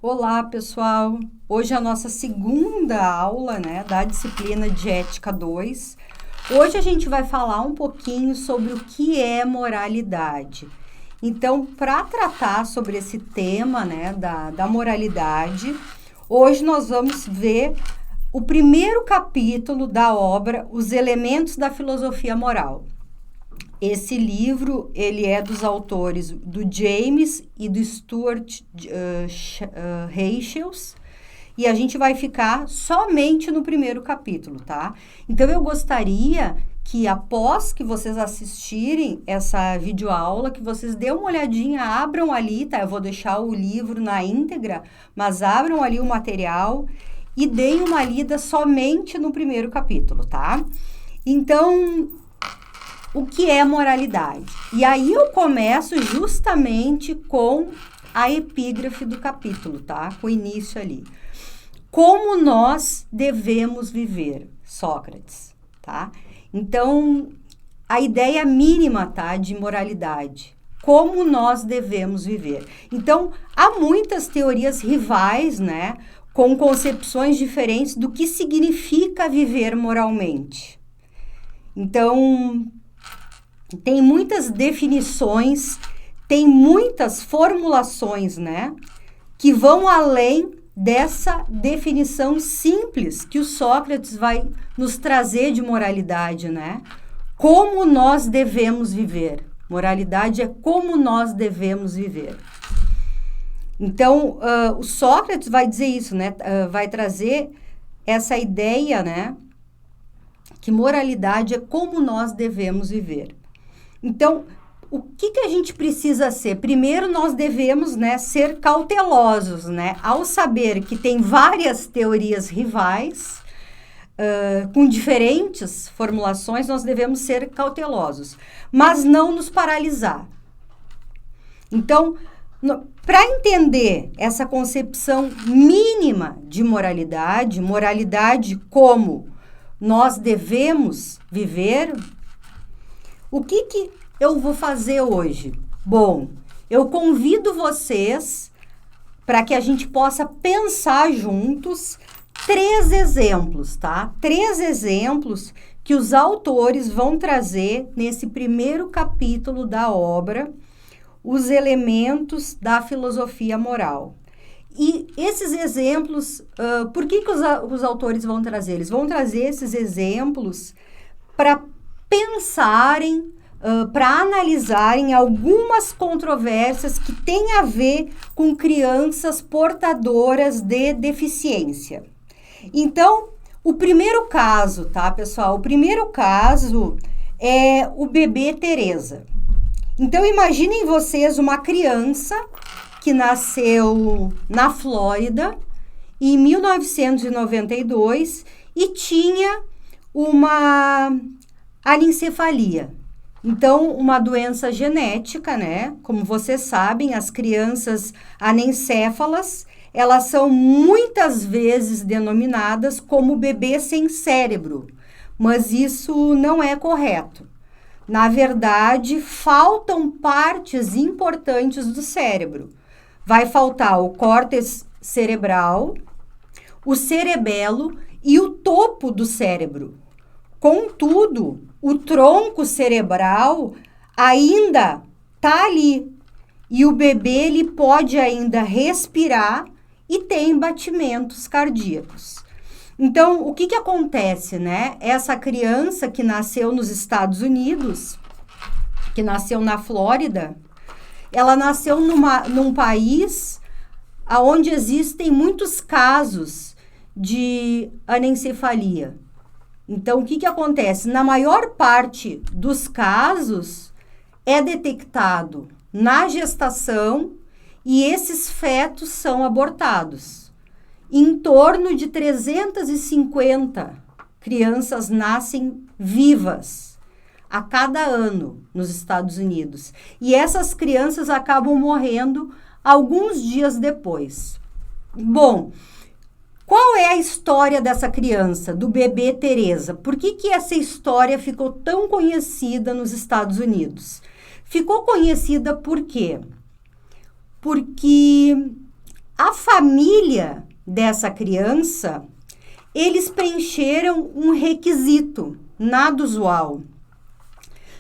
Olá, pessoal! Hoje é a nossa segunda aula, da disciplina de Ética 2. Hoje a gente vai falar um pouquinho sobre o que é moralidade. Então, para tratar sobre esse tema, da moralidade, hoje nós vamos ver o primeiro capítulo da obra Os Elementos da Filosofia Moral. Esse livro, ele é dos autores do James e do Stuart Rachels, e a gente vai ficar somente no primeiro capítulo, tá? Então, eu gostaria que após que vocês assistirem essa videoaula, que vocês dêem uma olhadinha, abram ali, tá? Eu vou deixar o livro na íntegra, mas abram ali o material e deem uma lida somente no primeiro capítulo, tá? Então, o que é moralidade? E aí eu começo justamente com a epígrafe do capítulo, tá? Com o início ali. Como nós devemos viver, Sócrates, tá? Então, a ideia mínima, tá, de moralidade. Como nós devemos viver. Então, há muitas teorias rivais, com concepções diferentes do que significa viver moralmente. Então, tem muitas definições, tem muitas formulações, que vão além dessa definição simples que o Sócrates vai nos trazer de moralidade, Como nós devemos viver. Moralidade é como nós devemos viver. Então, o Sócrates vai dizer isso, vai trazer essa ideia, que moralidade é como nós devemos viver. Então, o que a gente precisa ser? Primeiro, nós devemos, ser cautelosos, Ao saber que tem várias teorias rivais, com diferentes formulações, nós devemos ser cautelosos, mas não nos paralisar. Então, para entender essa concepção mínima de moralidade, moralidade como nós devemos viver, o que eu vou fazer hoje? Bom, eu convido vocês para que a gente possa pensar juntos 3 exemplos, tá? 3 exemplos que os autores vão trazer nesse primeiro capítulo da obra, Os Elementos da Filosofia Moral. E esses exemplos, por que os autores vão trazer? Eles vão trazer esses exemplos para pensarem, para analisarem algumas controvérsias que têm a ver com crianças portadoras de deficiência. Então, o primeiro caso, tá, pessoal? O primeiro caso é o bebê Teresa. Então, imaginem vocês uma criança que nasceu na Flórida em 1992 e tinha uma anencefalia. Então, uma doença genética, Como vocês sabem, as crianças anencéfalas, elas são muitas vezes denominadas como bebê sem cérebro, mas isso não é correto. Na verdade, faltam partes importantes do cérebro. Vai faltar o córtex cerebral, o cerebelo e o topo do cérebro. Contudo, o tronco cerebral ainda está ali e o bebê ele pode ainda respirar e tem batimentos cardíacos. Então, o que acontece, Essa criança que nasceu nos Estados Unidos, que nasceu na Flórida, ela nasceu num país onde existem muitos casos de anencefalia. Então, o que acontece? Na maior parte dos casos, é detectado na gestação e esses fetos são abortados. Em torno de 350 crianças nascem vivas a cada ano nos Estados Unidos. E essas crianças acabam morrendo alguns dias depois. Bom, qual é a história dessa criança, do bebê Teresa? Por que essa história ficou tão conhecida nos Estados Unidos? Ficou conhecida por quê? Porque A família dessa criança, eles preencheram um requisito nada usual.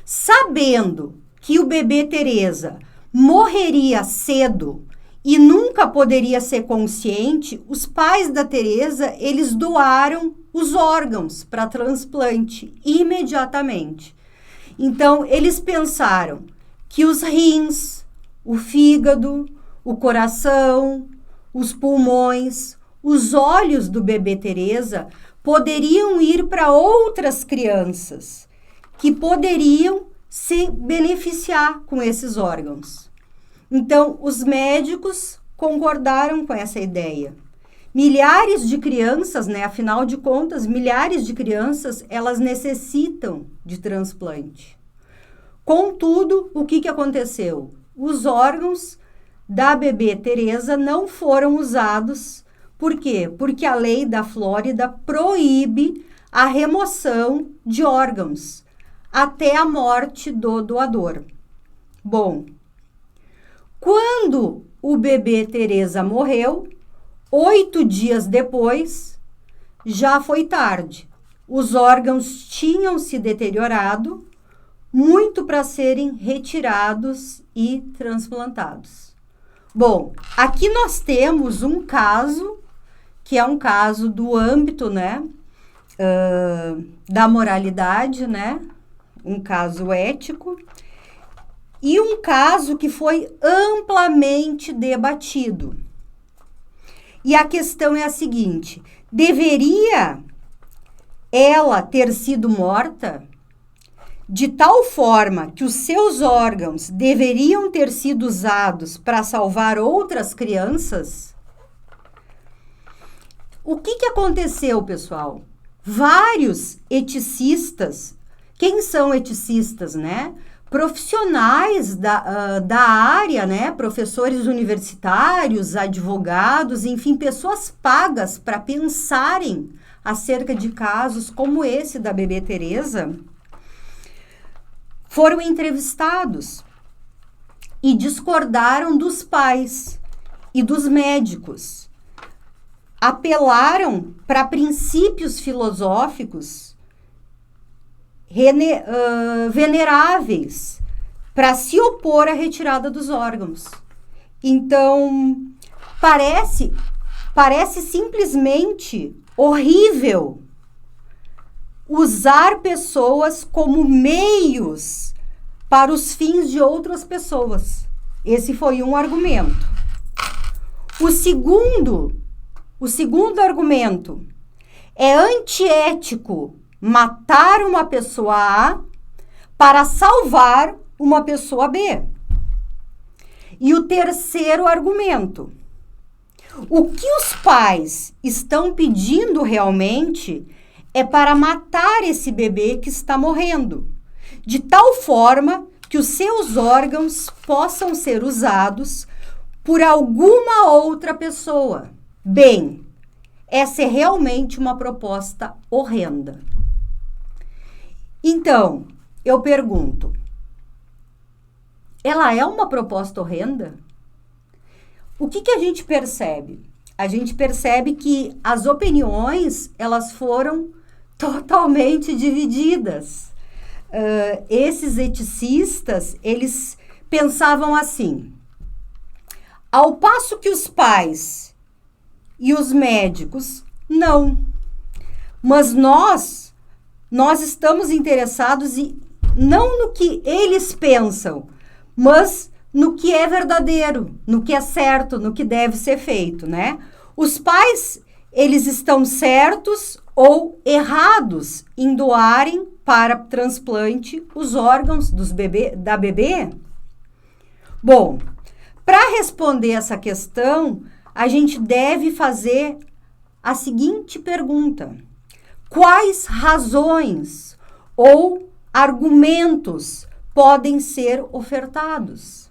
Sabendo que o bebê Teresa morreria cedo e nunca poderia ser consciente, os pais da Teresa, eles doaram os órgãos para transplante imediatamente. Então, eles pensaram que os rins, o fígado, o coração, os pulmões, os olhos do bebê Teresa poderiam ir para outras crianças que poderiam se beneficiar com esses órgãos. Então, os médicos concordaram com essa ideia. Milhares de crianças, né? Afinal de contas, milhares de crianças, elas necessitam de transplante. Contudo, o que aconteceu? Os órgãos da bebê Teresa não foram usados. Por quê? Porque a lei da Flórida proíbe a remoção de órgãos até a morte do doador. Bom, quando o bebê Teresa morreu, 8 dias depois, já foi tarde. Os órgãos tinham se deteriorado muito para serem retirados e transplantados. Bom, aqui nós temos um caso, que é um caso do âmbito, né, da moralidade, né, um caso ético, e um caso que foi amplamente debatido. E a questão é a seguinte: deveria ela ter sido morta de tal forma que os seus órgãos deveriam ter sido usados para salvar outras crianças? O que aconteceu, pessoal? Vários eticistas, quem são eticistas, né? Profissionais da área, né? Professores universitários, advogados, enfim, pessoas pagas para pensarem acerca de casos como esse da bebê Teresa, foram entrevistados e discordaram dos pais e dos médicos. Apelaram para princípios filosóficos veneráveis para se opor à retirada dos órgãos. Então, parece simplesmente horrível usar pessoas como meios para os fins de outras pessoas. Esse foi um argumento. O segundo argumento é antiético matar uma pessoa A para salvar uma pessoa B. E o terceiro argumento: o que os pais estão pedindo realmente é para matar esse bebê que está morrendo, de tal forma que os seus órgãos possam ser usados por alguma outra pessoa. Bem, essa é realmente uma proposta horrenda. Então, eu pergunto, ela é uma proposta horrenda? O que a gente percebe? A gente percebe que as opiniões, elas foram totalmente divididas. Esses eticistas, eles pensavam assim: ao passo que os pais e os médicos, não. Mas nós estamos interessados não no que eles pensam, mas no que é verdadeiro, no que é certo, no que deve ser feito, né? Os pais, eles estão certos ou errados em doarem para transplante os órgãos da bebê? Bom, para responder essa questão, a gente deve fazer a seguinte pergunta: quais razões ou argumentos podem ser ofertados?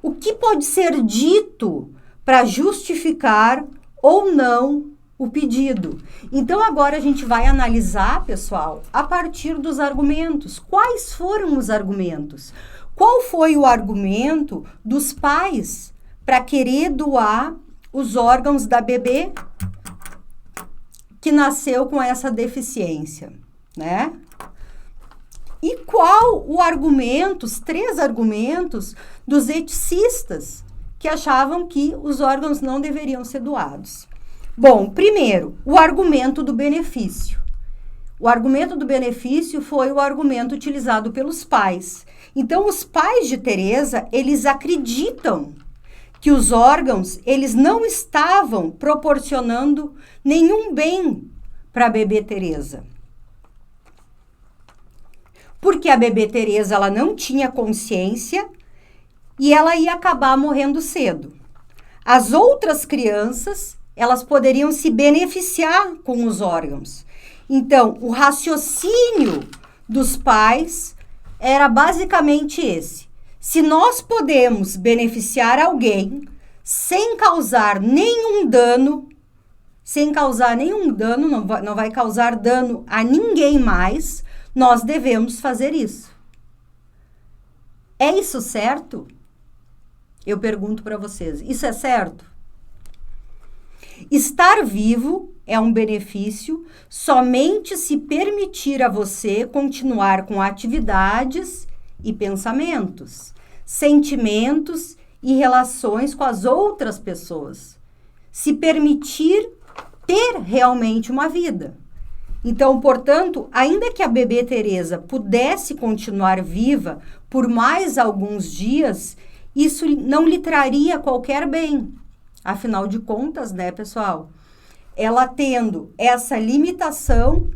O que pode ser dito para justificar ou não o pedido? Então, agora a gente vai analisar, pessoal, a partir dos argumentos. Quais foram os argumentos? Qual foi o argumento dos pais para querer doar os órgãos da bebê que nasceu com essa deficiência, né? E qual o argumento, os 3 argumentos dos eticistas que achavam que os órgãos não deveriam ser doados? Bom, primeiro, o argumento do benefício. O argumento do benefício foi o argumento utilizado pelos pais. Então, os pais de Teresa, eles acreditam que os órgãos, eles não estavam proporcionando nenhum bem para a bebê Teresa. Porque a bebê Teresa, ela não tinha consciência e ela ia acabar morrendo cedo. As outras crianças, elas poderiam se beneficiar com os órgãos. Então, o raciocínio dos pais era basicamente esse. Se nós podemos beneficiar alguém sem causar nenhum dano, não vai causar dano a ninguém mais, nós devemos fazer isso. É isso certo? Eu pergunto para vocês, isso é certo? Estar vivo é um benefício somente se permitir a você continuar com atividades e pensamentos, sentimentos e relações com as outras pessoas. Se permitir ter realmente uma vida. Então, portanto, ainda que a bebê Teresa pudesse continuar viva por mais alguns dias, isso não lhe traria qualquer bem. Afinal de contas, né, pessoal? Ela tendo essa limitação,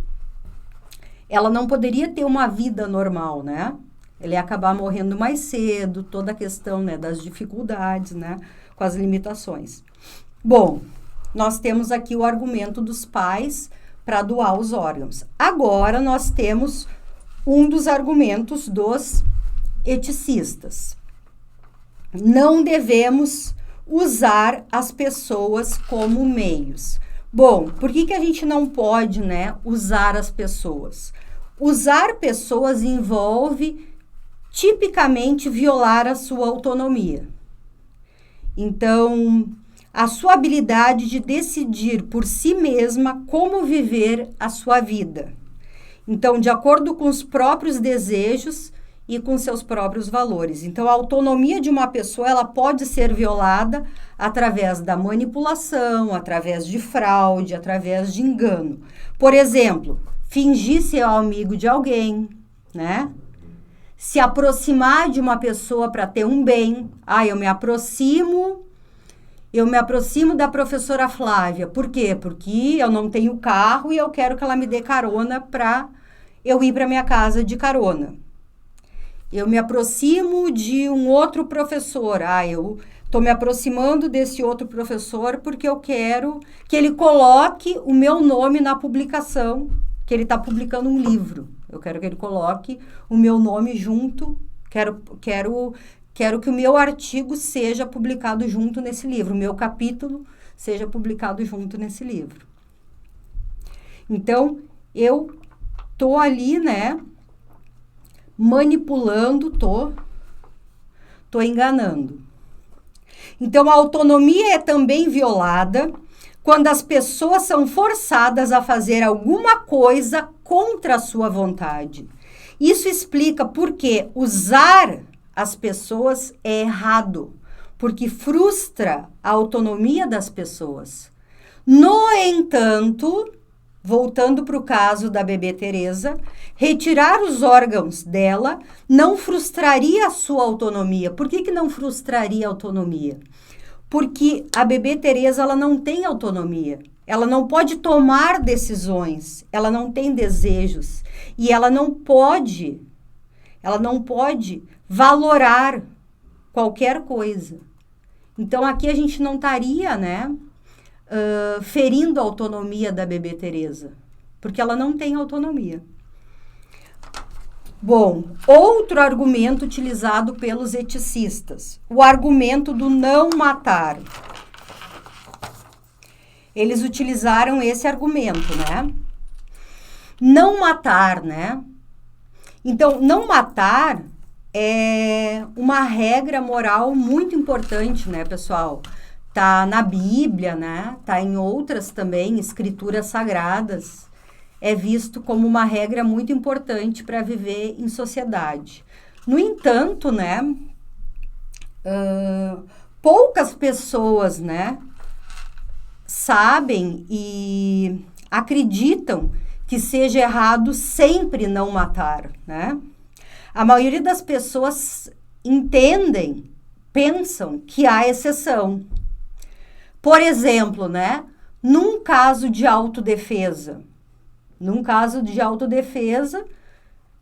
ela não poderia ter uma vida normal, né? Ela ia acabar morrendo mais cedo, toda a questão, né, das dificuldades, né, com as limitações. Bom, nós temos aqui o argumento dos pais para doar os órgãos. Agora, nós temos um dos argumentos dos eticistas. Não devemos usar as pessoas como meios. Bom, por que a gente não pode, né, usar as pessoas? Usar pessoas envolve, tipicamente, violar a sua autonomia. Então, a sua habilidade de decidir por si mesma como viver a sua vida. Então, de acordo com os próprios desejos e com seus próprios valores. Então, a autonomia de uma pessoa, ela pode ser violada através da manipulação, através de fraude, através de engano. Por exemplo, fingir ser amigo de alguém, né? Se aproximar de uma pessoa para ter um bem. Eu me aproximo da professora Flávia. Por quê? Porque eu não tenho carro e eu quero que ela me dê carona para eu ir para minha casa de carona. Eu me aproximo de um outro professor. Eu estou me aproximando desse outro professor porque eu quero que ele coloque o meu nome na publicação, que ele está publicando um livro. Eu quero que ele coloque o meu nome junto. Quero que o meu artigo seja publicado junto nesse livro. O meu capítulo seja publicado junto nesse livro. Então, eu tô ali, né, manipulando, tô enganando. Então, a autonomia é também violada quando as pessoas são forçadas a fazer alguma coisa contra a sua vontade. Isso explica por que usar as pessoas é errado, porque frustra a autonomia das pessoas. No entanto, voltando para o caso da bebê Teresa, retirar os órgãos dela não frustraria a sua autonomia. Por que não frustraria a autonomia? Porque a bebê Teresa, ela não tem autonomia. Ela não pode tomar decisões, ela não tem desejos e ela não pode valorar qualquer coisa. Então, aqui a gente não estaria, né, ferindo a autonomia da bebê Teresa, porque ela não tem autonomia. Bom, outro argumento utilizado pelos eticistas, o argumento do não matar. Eles utilizaram esse argumento, né? Não matar, né? Então, não matar é uma regra moral muito importante, né, pessoal? tá na Bíblia, né? Tá em outras também escrituras sagradas. É visto como uma regra muito importante para viver em sociedade. No entanto, né? Poucas pessoas, né? Sabem e acreditam que seja errado sempre não matar, né? A maioria das pessoas pensam que há exceção. Por exemplo, né? Num caso de autodefesa,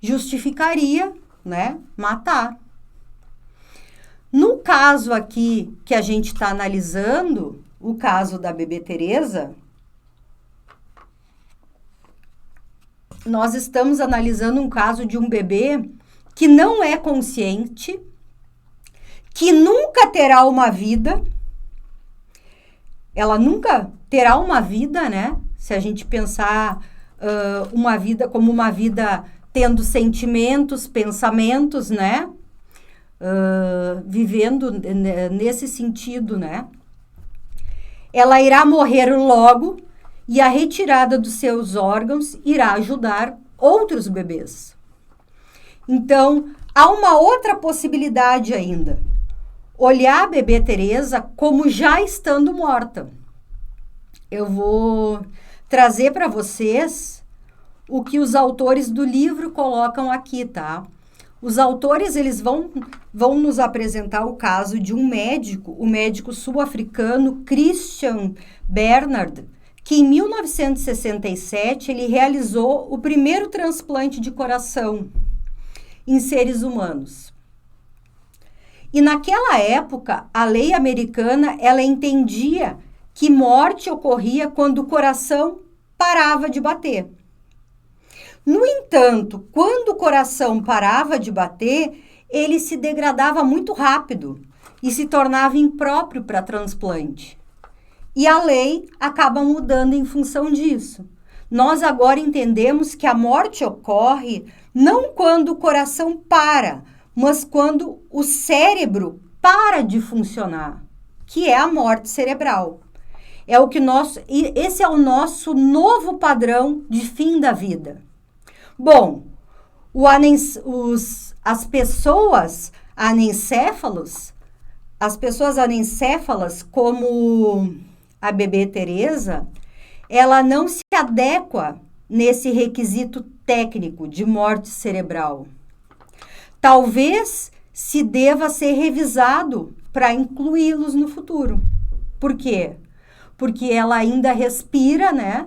justificaria, né, matar. No caso aqui que a gente está analisando, o caso da bebê Teresa, nós estamos analisando um caso de um bebê que não é consciente, que nunca terá uma vida, ela nunca terá uma vida, né? Se a gente pensar uma vida como uma vida tendo sentimentos, pensamentos, né? Vivendo nesse sentido, né? Ela irá morrer logo e a retirada dos seus órgãos irá ajudar outros bebês. Então, há uma outra possibilidade ainda. Olhar a bebê Teresa como já estando morta. Eu vou trazer para vocês o que os autores do livro colocam aqui, tá? Os autores, eles vão nos apresentar o caso de um médico, o médico sul-africano Christian Barnard, que em 1967 ele realizou o primeiro transplante de coração em seres humanos. E naquela época, a lei americana, ela entendia que morte ocorria quando o coração parava de bater. No entanto, quando o coração parava de bater, ele se degradava muito rápido e se tornava impróprio para transplante. E a lei acaba mudando em função disso. Nós agora entendemos que a morte ocorre não quando o coração para, mas quando o cérebro para de funcionar, que é a morte cerebral. Esse é o nosso novo padrão de fim da vida. Bom, as pessoas anencéfalas, como a bebê Teresa, ela não se adequa nesse requisito técnico de morte cerebral. Talvez se deva ser revisado para incluí-los no futuro. Por quê? Porque ela ainda respira, né?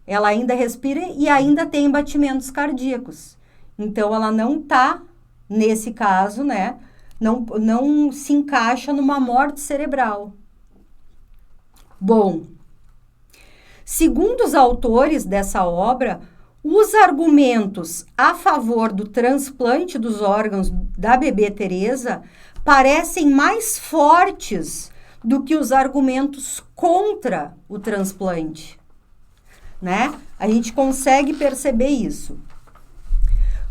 Ela ainda respira e ainda tem batimentos cardíacos. Então, ela não está, nesse caso, né? Não se encaixa numa morte cerebral. Bom, segundo os autores dessa obra, os argumentos a favor do transplante dos órgãos da bebê Teresa parecem mais fortes do que os argumentos contra o transplante, né? A gente consegue perceber isso.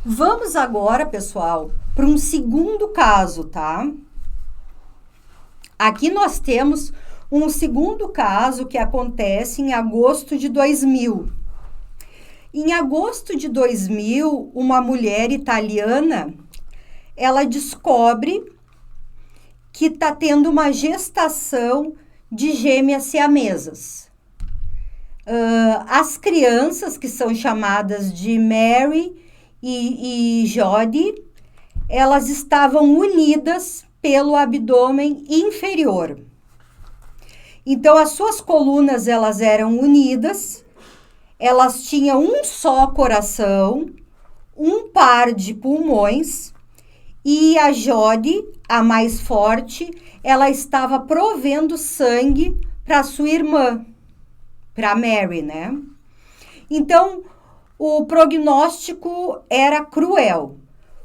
Vamos agora, pessoal, para um segundo caso, tá? Aqui nós temos um segundo caso que acontece em agosto de 2000. Em agosto de 2000, uma mulher italiana, ela descobre que está tendo uma gestação de gêmeas siamesas. As crianças, que são chamadas de Mary e Jody, elas estavam unidas pelo abdômen inferior. Então, as suas colunas, elas eram unidas, elas tinham um só coração, um par de pulmões, e a Jody, a mais forte, ela estava provendo sangue para sua irmã, para Mary, né? Então, o prognóstico era cruel.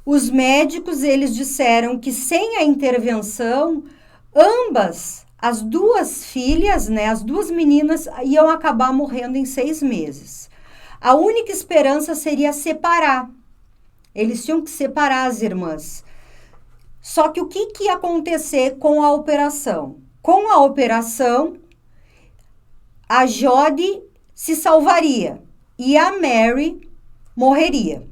Os médicos, eles disseram que sem a intervenção, as duas filhas, né, as duas meninas, iam acabar morrendo em 6 meses. A única esperança seria separar. Eles tinham que separar as irmãs. Só que o que ia acontecer com a operação? com a operação, a Jody se salvaria e a Mary morreria.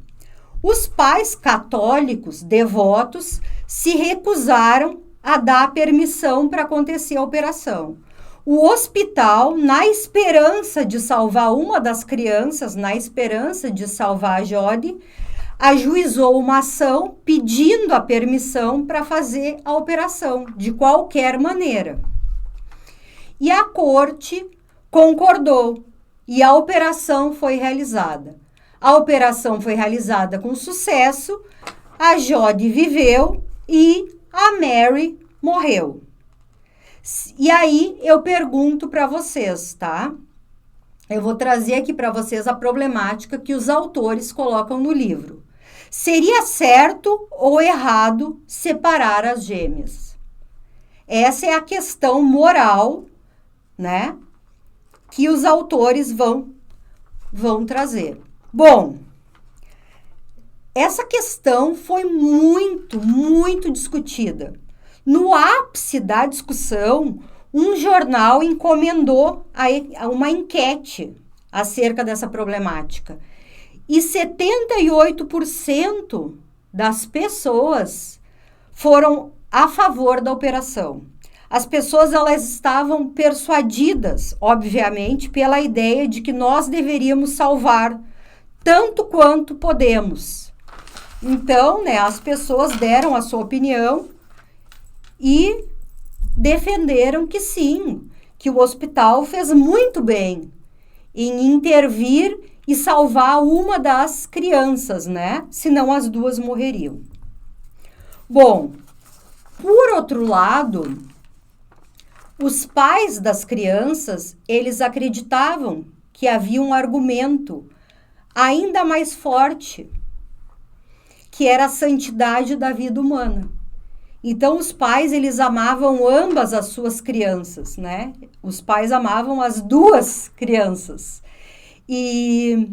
Os pais católicos devotos se recusaram a dar permissão para acontecer a operação. O hospital, na esperança de salvar uma das crianças, na esperança de salvar a Jody, ajuizou uma ação pedindo a permissão para fazer a operação, de qualquer maneira. E a corte concordou e a operação foi realizada. A operação foi realizada com sucesso, a Jody viveu e a Mary morreu. E aí eu pergunto para vocês, tá? Eu vou trazer aqui para vocês a problemática que os autores colocam no livro. Seria certo ou errado separar as gêmeas? Essa é a questão moral, né, que os autores vão trazer. Bom, essa questão foi muito discutida. No ápice da discussão, um jornal encomendou uma enquete acerca dessa problemática. E 78% das pessoas foram a favor da operação. As pessoas elas estavam persuadidas, obviamente, pela ideia de que nós deveríamos salvar tanto quanto podemos. Então, né, as pessoas deram a sua opinião e defenderam que sim, que o hospital fez muito bem em intervir e salvar uma das crianças, né? Senão as duas morreriam. Bom, por outro lado, os pais das crianças, eles acreditavam que havia um argumento ainda mais forte, que era a santidade da vida humana. Então, os pais, eles amavam ambas as suas crianças, né? Os pais amavam as duas crianças. E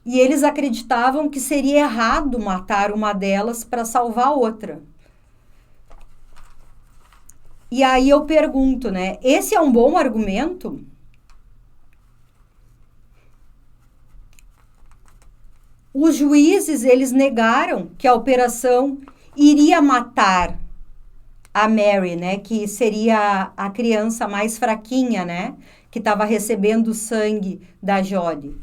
eles acreditavam que seria errado matar uma delas para salvar a outra. E aí eu pergunto, né? Esse é um bom argumento? Os juízes, eles negaram que a operação iria matar a Mary, né, que seria a criança mais fraquinha, né, que estava recebendo o sangue da Jody.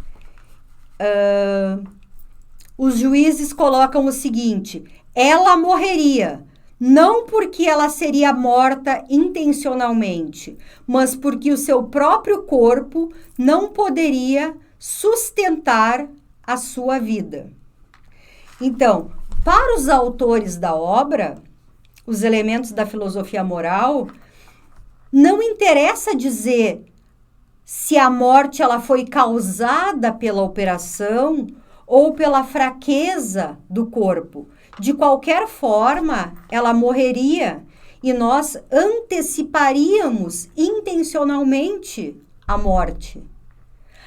Os juízes colocam o seguinte: ela morreria, não porque ela seria morta intencionalmente, mas porque o seu próprio corpo não poderia sustentar a sua vida. Então, para os autores da obra, os elementos da filosofia moral, não interessa dizer se a morte ela foi causada pela operação ou pela fraqueza do corpo. De qualquer forma, ela morreria e nós anteciparíamos intencionalmente a morte.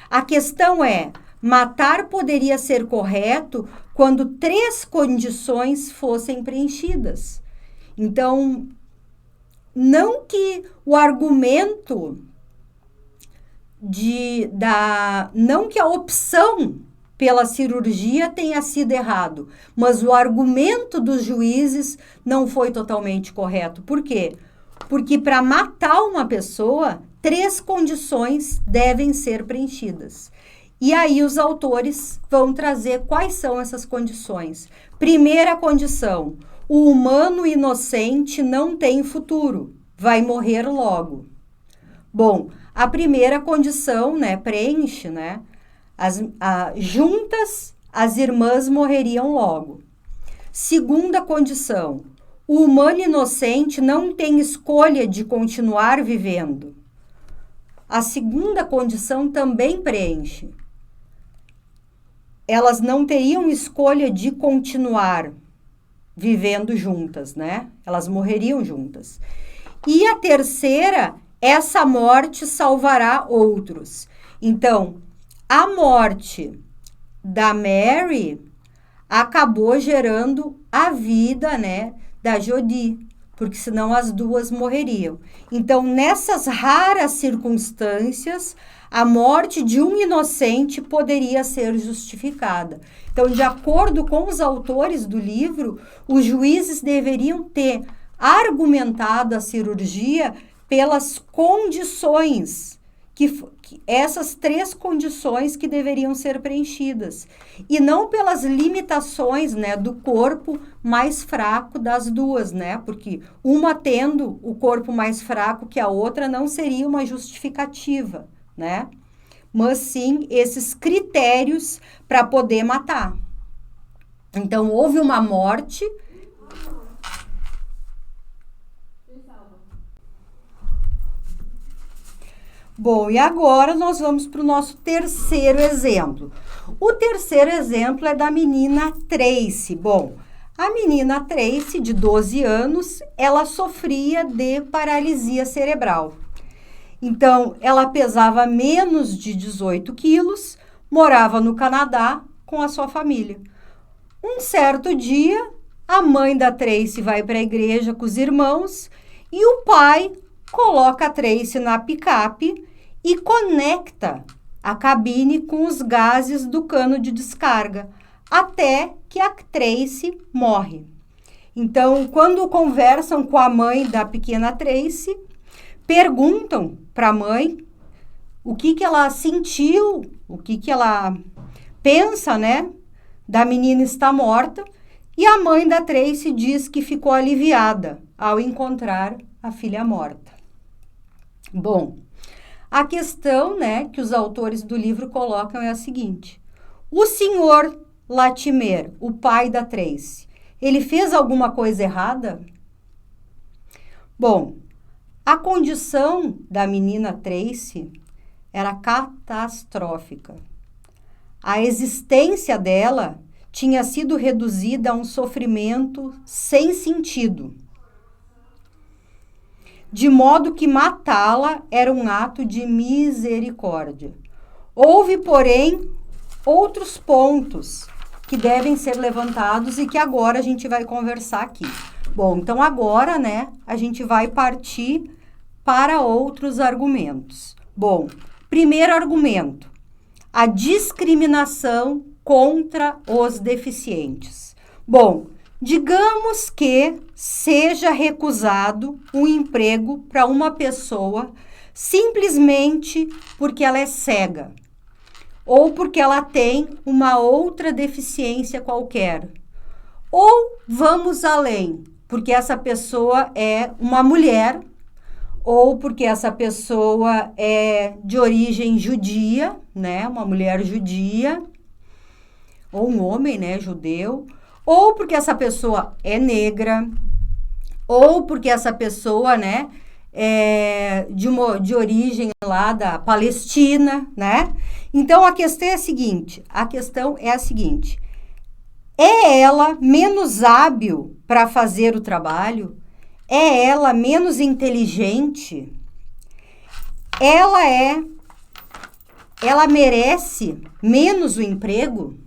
A questão é, matar poderia ser correto quando 3 condições fossem preenchidas. Então, não que o argumento não que a opção pela cirurgia tenha sido errado, mas o argumento dos juízes não foi totalmente correto. Por quê? Porque para matar uma pessoa, 3 condições devem ser preenchidas. E aí os autores vão trazer quais são essas condições. Primeira condição: o humano inocente não tem futuro, vai morrer logo. Bom, a primeira condição, né, preenche, né? Juntas, as irmãs morreriam logo. Segunda condição: o humano inocente não tem escolha de continuar vivendo. A segunda condição também preenche. Elas não teriam escolha de continuar vivendo juntas, né? Elas morreriam juntas. E a terceira, essa morte salvará outros. Então, a morte da Mary acabou gerando a vida, né, da Jody. porque senão as duas morreriam. Então, nessas raras circunstâncias, a morte de um inocente poderia ser justificada. Então, de acordo com os autores do livro, os juízes deveriam ter argumentado a cirurgia pelas condições, essas 3 condições que deveriam ser preenchidas, e não pelas limitações, né, do corpo mais fraco das duas, né, porque uma tendo o corpo mais fraco que a outra não seria uma justificativa, né, mas sim esses critérios para poder matar. Então, houve uma morte. Bom, e agora nós vamos para o nosso terceiro exemplo. O terceiro exemplo é da menina Tracy. Bom, a menina Tracy, de 12 anos, ela sofria de paralisia cerebral. Então, ela pesava menos de 18 quilos, morava no Canadá com a sua família. Um certo dia, a mãe da Tracy vai para a igreja com os irmãos e o pai coloca a Tracy na picape e conecta a cabine com os gases do cano de descarga, até que a Tracy morre. Então, quando conversam com a mãe da pequena Tracy, perguntam para a mãe o que ela sentiu, o que ela pensa, né, da menina estar morta, e a mãe da Tracy diz que ficou aliviada ao encontrar a filha morta. Bom, a questão, né, que os autores do livro colocam é a seguinte: o senhor Latimer, o pai da Tracy, ele fez alguma coisa errada? Bom, a condição da menina Tracy era catastrófica. A existência dela tinha sido reduzida a um sofrimento sem sentido, de modo que matá-la era um ato de misericórdia. Houve, porém, outros pontos que devem ser levantados e que agora a gente vai conversar aqui. Bom, então agora, né, a gente vai partir para outros argumentos. Bom, primeiro argumento: a discriminação contra os deficientes. Bom, digamos que seja recusado um emprego para uma pessoa simplesmente porque ela é cega ou porque ela tem uma outra deficiência qualquer. Ou vamos além, porque essa pessoa é uma mulher ou porque essa pessoa é de origem judia, né, uma mulher judia, ou um homem, né, judeu, ou porque essa pessoa é negra, ou porque essa pessoa, né, é de origem lá da Palestina, né? Então, a questão é a seguinte: é ela menos hábil para fazer o trabalho? É ela menos inteligente? Ela merece menos o emprego?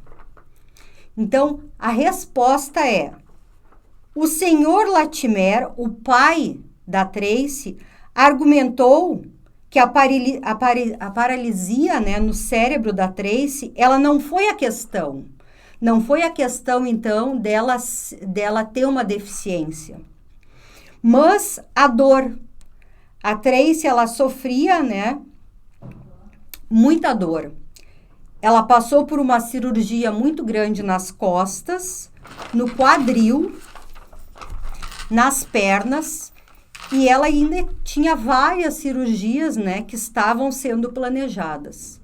Então, a resposta é: o senhor Latimer, o pai da Tracy, argumentou que a paralisia, né, no cérebro da Tracy, ela não foi a questão. Não foi a questão, então, dela ter uma deficiência. Mas a dor. A Tracy, ela sofria, né, muita dor. Ela passou por uma cirurgia muito grande nas costas, no quadril, nas pernas, e ela ainda tinha várias cirurgias, né, que estavam sendo planejadas.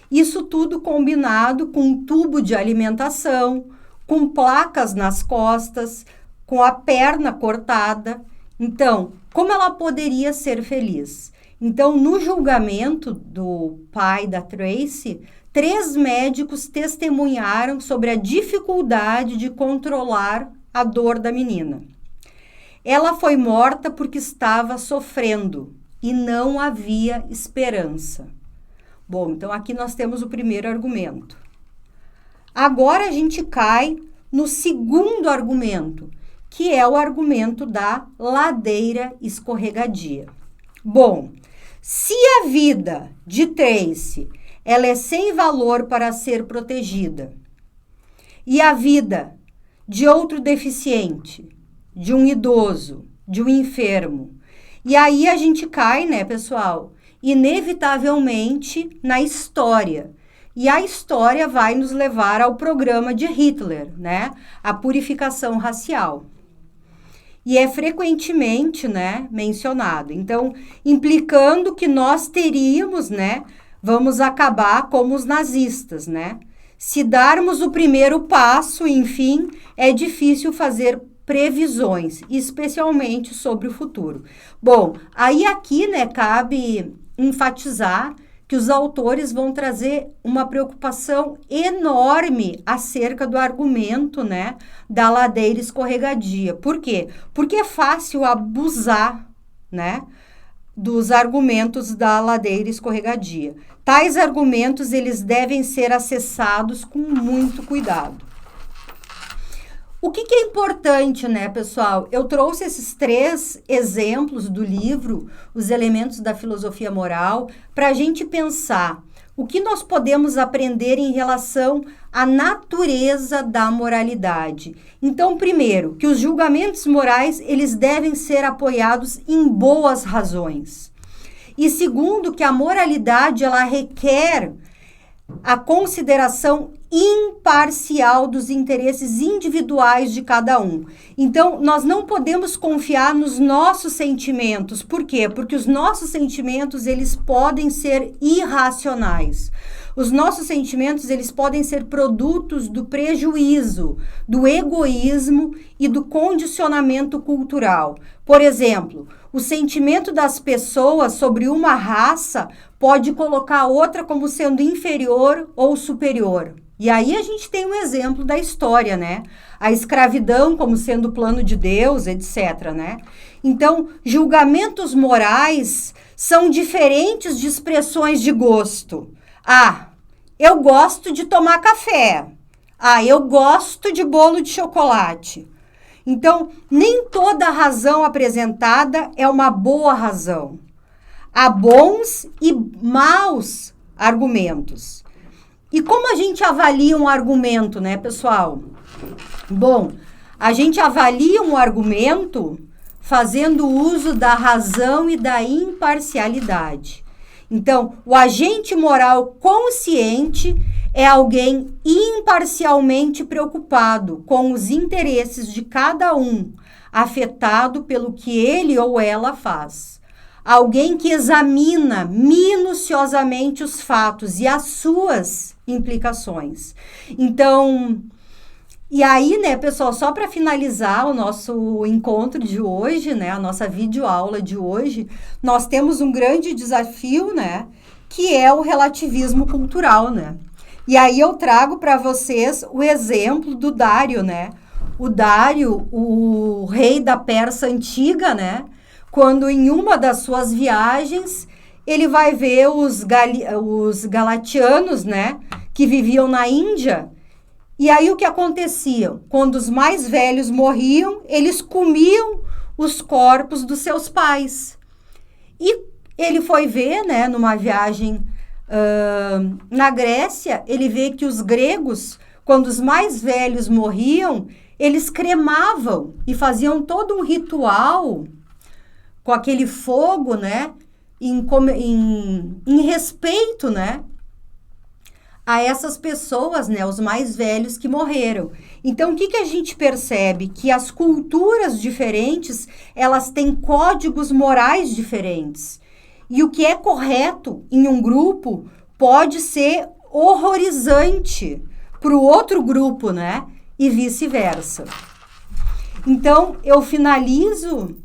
Isso tudo combinado com um tubo de alimentação, com placas nas costas, com a perna cortada. Então, como ela poderia ser feliz? Então, no julgamento do pai da Tracy, 3 médicos testemunharam sobre a dificuldade de controlar a dor da menina. Ela foi morta porque estava sofrendo e não havia esperança. Bom, então aqui nós temos o primeiro argumento. Agora a gente cai no segundo argumento, que é o argumento da ladeira escorregadia. Bom, se a vida de Tracy, ela é sem valor para ser protegida, e a vida de outro deficiente, de um idoso, de um enfermo, e aí a gente cai, né, pessoal, inevitavelmente na história. E a história vai nos levar ao programa de Hitler, né, a purificação racial. E é frequentemente, né, mencionado. Então, implicando que nós teríamos, né, vamos acabar como os nazistas, né? Se darmos o primeiro passo, enfim, é difícil fazer previsões, especialmente sobre o futuro. Bom, aí aqui, né, cabe enfatizar que os autores vão trazer uma preocupação enorme acerca do argumento, né, da ladeira escorregadia. Por quê? Porque é fácil abusar, né, dos argumentos da ladeira escorregadia. Tais argumentos, eles devem ser acessados com muito cuidado. O que é importante, né, pessoal? Eu trouxe esses 3 exemplos do livro, Os Elementos da Filosofia Moral, para a gente pensar o que nós podemos aprender em relação à natureza da moralidade. Então, primeiro, que os julgamentos morais, eles devem ser apoiados em boas razões. E segundo, que a moralidade, ela requer a consideração imparcial dos interesses individuais de cada um. Então, nós não podemos confiar nos nossos sentimentos. Por quê? Porque os nossos sentimentos, eles podem ser irracionais. Os nossos sentimentos, eles podem ser produtos do prejuízo, do egoísmo e do condicionamento cultural. Por exemplo, o sentimento das pessoas sobre uma raça pode colocar a outra como sendo inferior ou superior. E aí a gente tem um exemplo da história, né? A escravidão como sendo o plano de Deus, etc, né? Então, julgamentos morais são diferentes de expressões de gosto. Ah, eu gosto de tomar café. Ah, eu gosto de bolo de chocolate. Então, nem toda razão apresentada é uma boa razão. Há bons e maus argumentos. E como a gente avalia um argumento, né, pessoal? Bom, a gente avalia um argumento fazendo uso da razão e da imparcialidade. Então, o agente moral consciente é alguém imparcialmente preocupado com os interesses de cada um, afetado pelo que ele ou ela faz. Alguém que examina minuciosamente os fatos e as suas implicações. Então, e aí, né, pessoal, só para finalizar o nosso encontro de hoje, né, a nossa videoaula de hoje, nós temos um grande desafio, né, que é o relativismo cultural, né? E aí eu trago para vocês o exemplo do Dário, né? O Dário, o rei da Pérsia antiga, né? Quando em uma das suas viagens, ele vai ver os galatianos, né? Que viviam na Índia. E aí o que acontecia? Quando os mais velhos morriam, eles comiam os corpos dos seus pais. E ele foi ver, né? Numa viagem na Grécia, ele vê que os gregos, quando os mais velhos morriam, eles cremavam e faziam todo um ritual com aquele fogo, né, em respeito, né, a essas pessoas, né, os mais velhos que morreram. Então, o que a gente percebe? Que as culturas diferentes, elas têm códigos morais diferentes. E o que é correto em um grupo pode ser horrorizante para o outro grupo, né? E vice-versa. Então, eu finalizo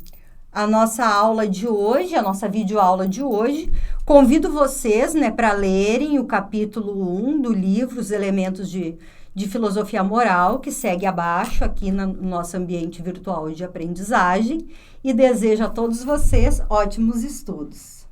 a nossa aula de hoje, a nossa videoaula de hoje. Convido vocês, né, para lerem o capítulo 1 do livro Os Elementos de Filosofia Moral, que segue abaixo aqui no nosso ambiente virtual de aprendizagem. E desejo a todos vocês ótimos estudos.